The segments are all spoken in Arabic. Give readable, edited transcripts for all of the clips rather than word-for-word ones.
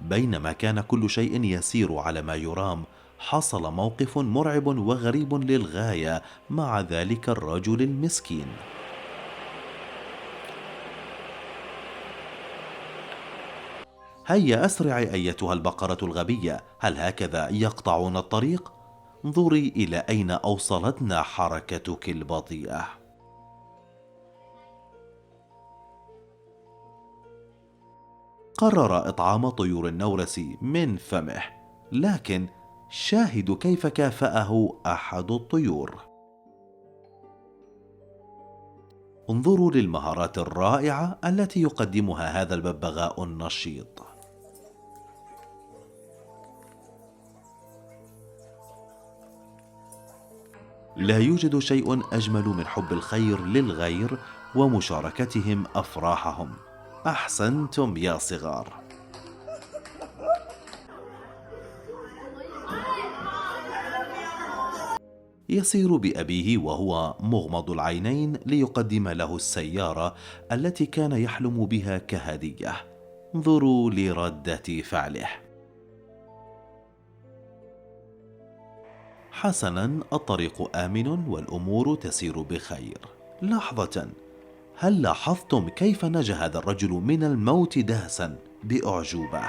بينما كان كل شيء يسير على ما يرام، حصل موقف مرعب وغريب للغاية مع ذلك الرجل المسكين. هيا أسرعي أيتها البقرة الغبية، هل هكذا يقطعون الطريق؟ انظري إلى أين أوصلتنا حركتك البطيئة. قرر إطعام طيور النورس من فمه، لكن شاهدوا كيف كافأه أحد الطيور. انظروا للمهارات الرائعة التي يقدمها هذا الببغاء النشيط. لا يوجد شيء أجمل من حب الخير للغير ومشاركتهم أفراحهم. أحسنتم يا صغار. يسير بأبيه وهو مغمض العينين ليقدم له السيارة التي كان يحلم بها كهدية. انظروا لردة فعله. حسنا، الطريق آمن والأمور تسير بخير. لحظة، هل لاحظتم كيف نجا هذا الرجل من الموت دهسا بأعجوبة؟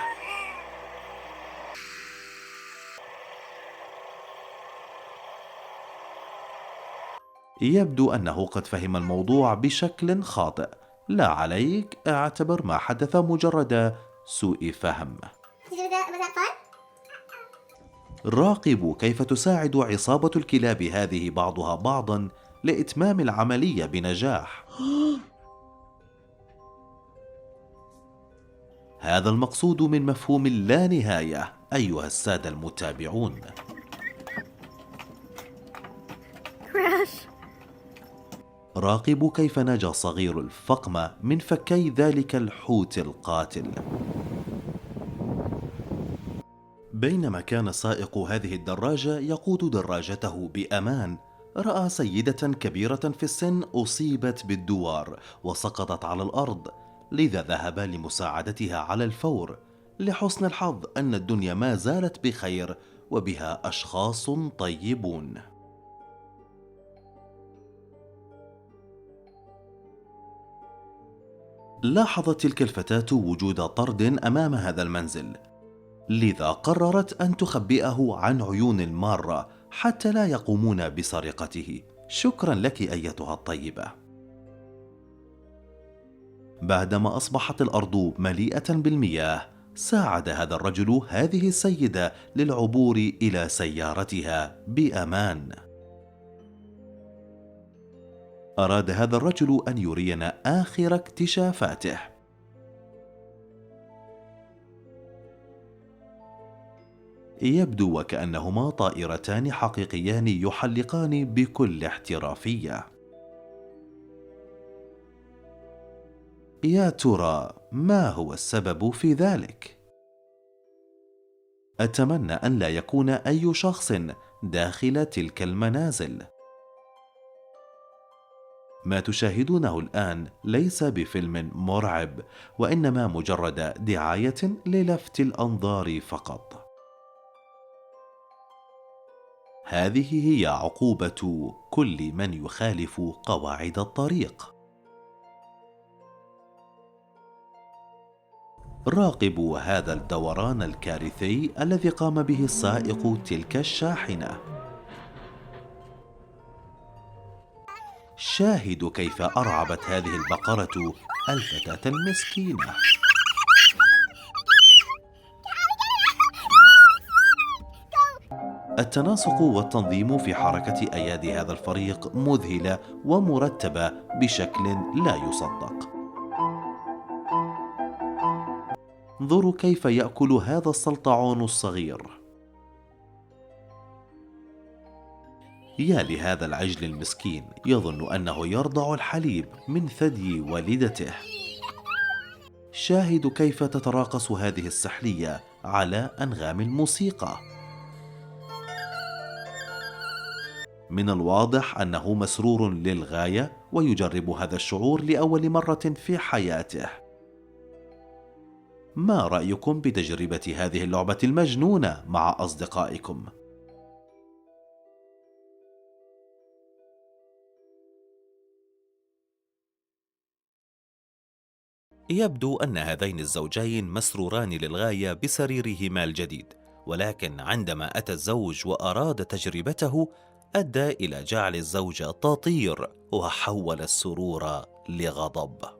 يبدو أنه قد فهم الموضوع بشكل خاطئ. لا عليك، اعتبر ما حدث مجرد سوء فهم. راقبوا كيف تساعد عصابة الكلاب هذه بعضها بعضا لإتمام العملية بنجاح. هذا المقصود من مفهوم اللانهاية أيها السادة المتابعون. راقبوا كيف نجا صغير الفقمة من فكي ذلك الحوت القاتل. بينما كان سائق هذه الدراجة يقود دراجته بأمان، رأى سيدة كبيرة في السن أصيبت بالدوار وسقطت على الأرض، لذا ذهب لمساعدتها على الفور. لحسن الحظ أن الدنيا ما زالت بخير وبها أشخاص طيبون. لاحظت تلك الفتاة وجود طرد أمام هذا المنزل، لذا قررت أن تخبئه عن عيون المارة حتى لا يقومون بسرقته. شكرا لك أيتها الطيبة. بعدما أصبحت الأرض مليئة بالمياه، ساعد هذا الرجل هذه السيدة للعبور إلى سيارتها بأمان. أراد هذا الرجل أن يرينا آخر اكتشافاته. يبدو وكأنهما طائرتان حقيقيان يحلقان بكل احترافية. يا ترى ما هو السبب في ذلك؟ أتمنى أن لا يكون أي شخص داخل تلك المنازل. ما تشاهدونه الآن ليس بفيلم مرعب، وإنما مجرد دعاية للفت الأنظار فقط. هذه هي عقوبة كل من يخالف قواعد الطريق. راقبوا هذا الدوران الكارثي الذي قام به السائق تلك الشاحنة. شاهدوا كيف أرعبت هذه البقرة الفتاة المسكينة. التناسق والتنظيم في حركة أيادي هذا الفريق مذهلة ومرتبة بشكل لا يصدق. انظروا كيف يأكل هذا السلطعون الصغير. يا لهذا العجل المسكين، يظن أنه يرضع الحليب من ثدي والدته. شاهدوا كيف تتراقص هذه السحلية على أنغام الموسيقى. من الواضح أنه مسرور للغاية ويجرب هذا الشعور لأول مرة في حياته. ما رأيكم بتجربة هذه اللعبة المجنونة مع أصدقائكم؟ يبدو أن هذين الزوجين مسروران للغاية بسريرهما الجديد، ولكن عندما أتى الزوج وأراد تجربته أدى إلى جعل الزوجة تطير وحول السرور لغضب.